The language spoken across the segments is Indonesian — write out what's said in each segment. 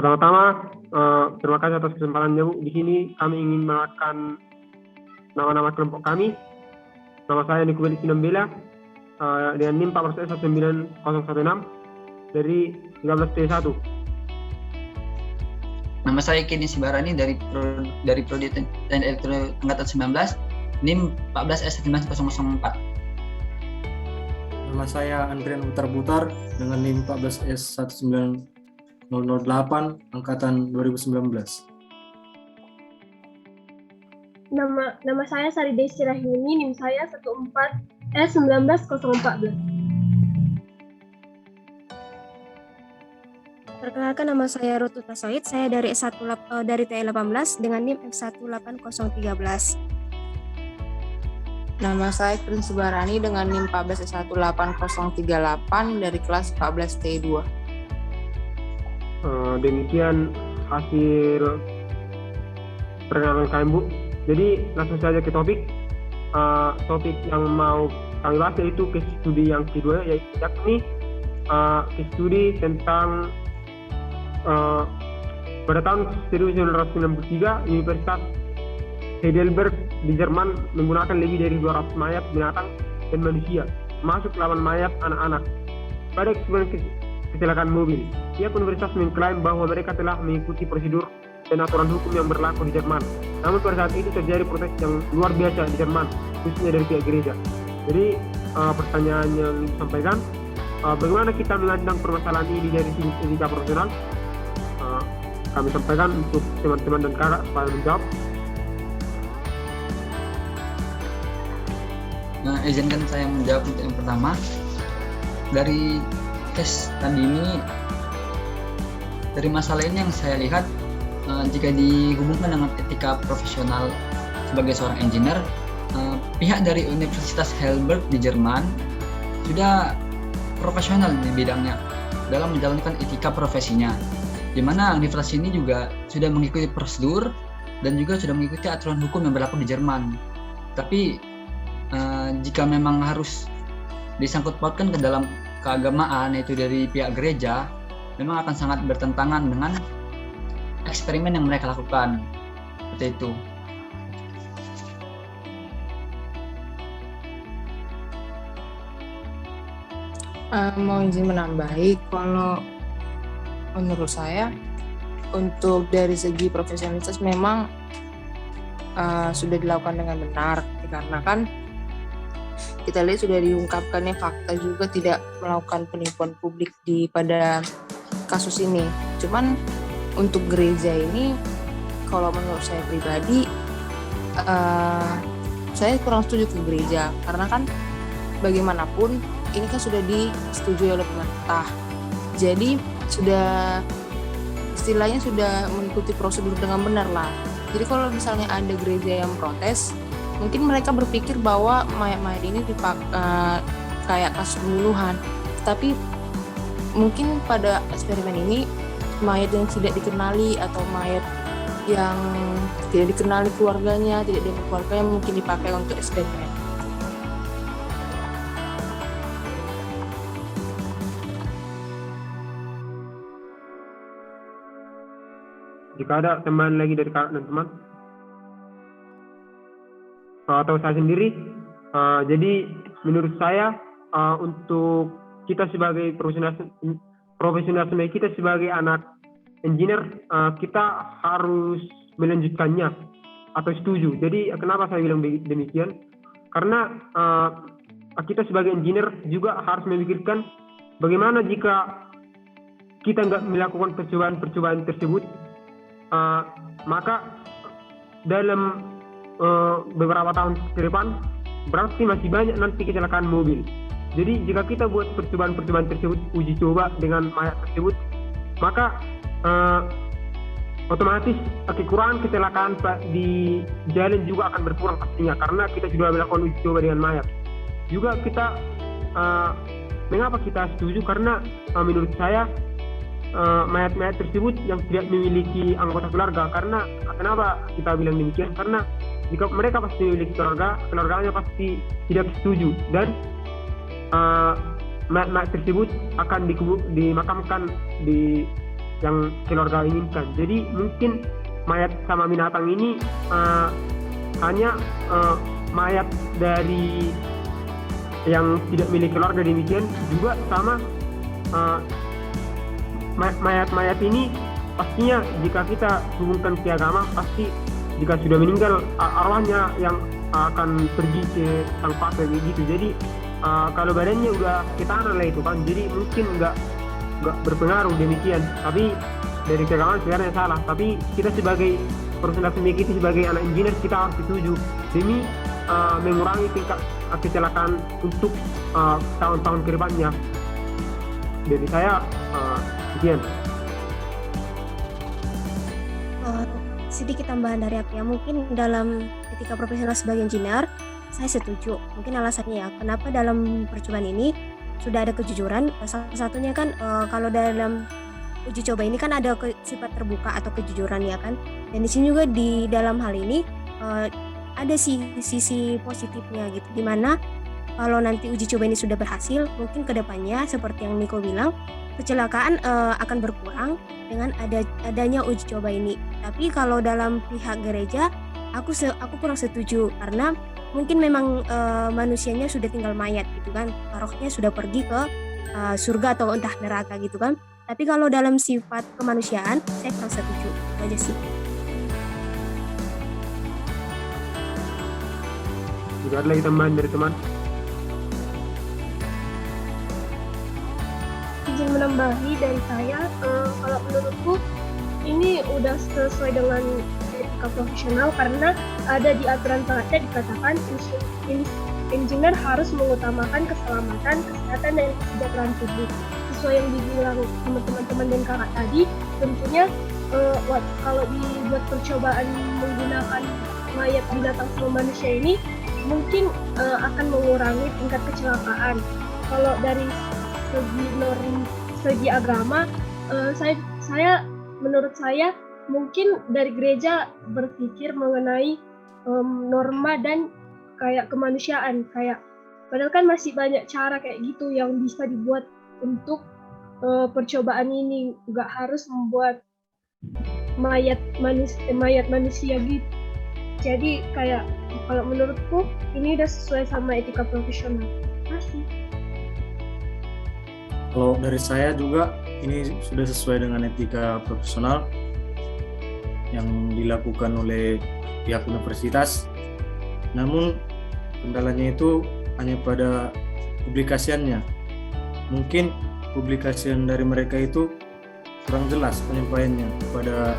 Pertama-tama, terima kasih atas kesempatannya, Bu. Di sini kami ingin mengenalkan nama-nama kelompok kami. Nama saya Nikubeli Sinambela, dengan NIM 14S19016 dari 13T1. Nama saya Kini Sibarani dari Prodi Teknik Elektronik Angkatan 19, NIM 14S19004. Nama saya Andrian Butar dengan NIM 14S19008 Angkatan 2019. Nama saya Sari Desi Rahimi, NIM saya 14S19014. Perkenalkan, nama saya Rututa Said, saya dari TE18 dengan NIM F18013. Nama saya Krin Subarani dengan NIM 14S18038 dari kelas 14 T2. Demikian hasil perkenalan kami, Bu. Jadi langsung saja ke topik. Topik yang mau kami bahas yaitu case studi yang kedua, yaitu yakni case studi tentang pada tahun 1993 Universitas Heidelberg di Jerman menggunakan lebih dari 200 mayat binatang dan manusia, termasuk 8 mayat anak-anak, pada eksperimen kecelakaan mobil. Pihak universitas mengklaim bahwa mereka telah mengikuti prosedur dan aturan hukum yang berlaku di Jerman. Namun pada saat itu terjadi protes yang luar biasa di Jerman, khususnya dari pihak gereja. Jadi pertanyaan yang disampaikan, bagaimana kita memandang permasalahan ini dari sudut etika profesional? Kami sampaikan untuk teman-teman dan kakak supaya menjawab. Nah, izinkan saya menjawab untuk yang pertama. Dari case tadi ini, dari masalah ini yang saya lihat, jika dihubungkan dengan etika profesional sebagai seorang engineer, pihak dari Universitas Heidelberg di Jerman sudah profesional di bidangnya dalam menjalankan etika profesinya, di mana universitas ini juga sudah mengikuti prosedur dan juga sudah mengikuti aturan hukum yang berlaku di Jerman. Tapi jika memang harus disangkut pautkan ke dalam keagamaan, yaitu dari pihak gereja, memang akan sangat bertentangan dengan eksperimen yang mereka lakukan. Seperti itu. Mau izin menambahi, kalau menurut saya untuk dari segi profesionalitas memang sudah dilakukan dengan benar, dikarenakan kita lihat sudah diungkapkannya fakta juga tidak melakukan penipuan publik pada kasus ini. Cuman untuk gereja ini, kalau menurut saya pribadi, saya kurang setuju ke gereja, karena kan bagaimanapun ini kan sudah disetujui oleh pemerintah. Jadi sudah istilahnya sudah mengikuti prosedur dengan benar lah. Jadi kalau misalnya ada gereja yang protes, mungkin mereka berpikir bahwa mayat-mayat ini kayak kasus pembunuhan. Tapi mungkin pada eksperimen ini mayat yang tidak dikenali atau mayat yang tidak dikenali keluarganya, tidak ada keluarganya mungkin dipakai untuk eksperimen. Jika ada tambahan lagi dari kakak dan teman, atau saya sendiri, jadi menurut saya untuk kita sebagai profesional kita sebagai anak engineer, kita harus melanjutkannya atau setuju. Jadi kenapa saya bilang demikian? Karena kita sebagai engineer juga harus memikirkan bagaimana jika kita nggak melakukan percobaan tersebut, maka dalam beberapa tahun ke depan berarti masih banyak nanti kecelakaan mobil. Jadi jika kita buat percobaan tersebut, uji coba dengan mayat tersebut, maka otomatis kekurangan kecelakaan di jalan juga akan berkurang pastinya, karena kita sudah melakukan uji coba dengan mayat. Juga kita mengapa kita setuju? Karena menurut saya mayat-mayat tersebut yang tidak memiliki anggota keluarga. Karena kenapa kita bilang demikian? Karena jika mereka pasti memiliki keluarganya pasti tidak setuju, dan mayat-mayat tersebut akan dimakamkan di yang keluarga inginkan. Jadi mungkin mayat sama binatang ini hanya mayat dari yang tidak milik keluarga, demikian juga sama mayat-mayat ini pastinya jika kita hubungkan ke agama, pasti jika sudah meninggal arwahnya yang akan pergi ke sang pakai begitu. Jadi kalau badannya udah ke tanah lah itu kan, jadi mungkin nggak berpengaruh demikian. Tapi dari keagamaan sebenarnya salah. Tapi kita sebagai profesional kimia, kita sebagai anak engineer, kita harus setuju demi mengurangi tingkat kecelakaan untuk tahun-tahun ke depannya. Dari saya sekian. Sedikit tambahan dari aku ya, mungkin dalam etika profesional sebagai engineer saya setuju. Mungkin alasannya ya, kenapa dalam percobaan ini sudah ada kejujuran. Salah satunya kan kalau dalam uji coba ini kan ada sifat terbuka atau kejujuran ya kan. Dan di sini juga di dalam hal ini ada sisi positifnya gitu, dimana kalau nanti uji coba ini sudah berhasil, mungkin kedepannya seperti yang Niko bilang, kecelakaan akan berkurang dengan adanya uji coba ini. Tapi kalau dalam pihak gereja, aku kurang setuju, karena mungkin memang manusianya sudah tinggal mayat gitu kan, rohnya sudah pergi ke surga atau entah neraka gitu kan. Tapi kalau dalam sifat kemanusiaan, saya kurang setuju. Itu aja sih. Juga ada lagi tambahan dari teman? Izin menambahi dari saya, kalau menurutku ini udah sesuai dengan etika profesional, karena ada di aturan praktek dikatakan engineer harus mengutamakan keselamatan, kesehatan, dan kesejahteraan publik. Sesuai yang dibilang sama teman-teman dan kakak tadi, tentunya kalau dibuat percobaan menggunakan mayat binatang sama manusia ini mungkin akan mengurangi tingkat kecelakaan. Kalau dari segi agama, menurut saya mungkin dari gereja berpikir mengenai norma dan kayak kemanusiaan, kayak padahal kan masih banyak cara kayak gitu yang bisa dibuat untuk percobaan ini, nggak harus membuat mayat manusia gitu. Jadi kayak kalau menurutku ini udah sesuai sama etika profesional. Terima kasih. Kalau dari saya juga ini sudah sesuai dengan etika profesional yang dilakukan oleh pihak universitas. Namun kendalanya itu hanya pada publikasiannya. Mungkin publikasian dari mereka itu kurang jelas penyampaiannya kepada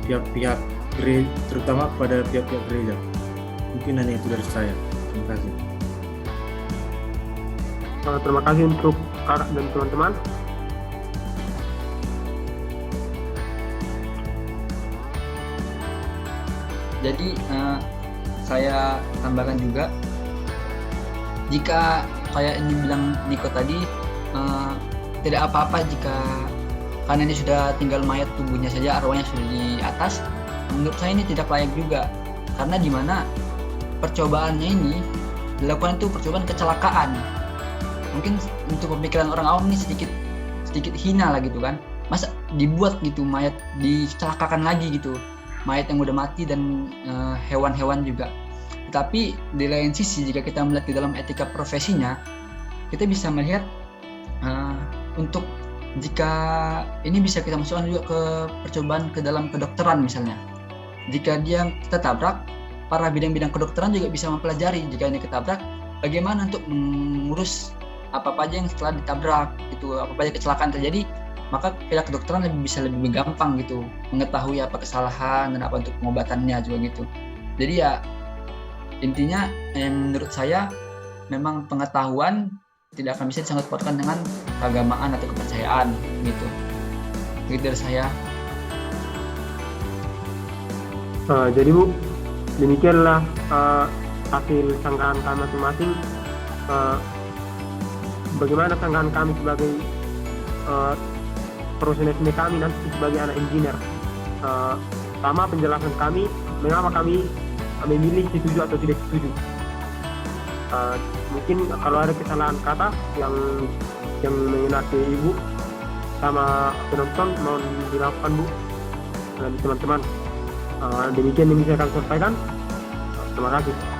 pihak-pihak gereja, terutama kepada pihak-pihak gereja. Mungkin hanya itu dari saya. Terima kasih. Terima kasih untuk kakak dan teman-teman. Jadi saya tambahkan juga, jika kayak ini bilang Niko tadi, tidak apa-apa jika karena ini sudah tinggal mayat tubuhnya saja, arwahnya sudah di atas. Menurut saya ini tidak layak juga, karena di mana percobaannya ini dilakukan itu percobaan kecelakaan. Mungkin untuk pemikiran orang awam ini sedikit hina lah gitu kan, masa dibuat gitu mayat dicelakakan lagi gitu, mayat yang udah mati dan hewan-hewan juga. Tapi di lain sisi jika kita melihat di dalam etika profesinya, kita bisa melihat untuk jika ini bisa kita masukkan juga ke percobaan ke dalam kedokteran misalnya. Jika kita tabrak, para bidang-bidang kedokteran juga bisa mempelajari jika ini ketabrak, bagaimana untuk mengurus apa-apa aja yang setelah ditabrak gitu, apa-apa aja kecelakaan terjadi, maka pihak kedokteran bisa lebih gampang gitu mengetahui apa kesalahan dan apa untuk pengobatannya juga gitu. Jadi ya intinya menurut saya memang pengetahuan tidak akan bisa disangkut pautkan dengan keagamaan atau kepercayaan gitu. Begitu dari saya. Jadi Bu, demikianlah hasil sangkaan kami masing-masing. Bagaimana sangkaan kami sebagai profesional kami nanti sebagai anak engineer. Sama penjelasan kami mengapa kami memilih setuju atau tidak setuju. Mungkin kalau ada kesalahan kata yang mengenai Ibu, sama penonton mohon dilakukan Bu dan teman-teman. Demikian yang bisa kami sampaikan. Terima kasih.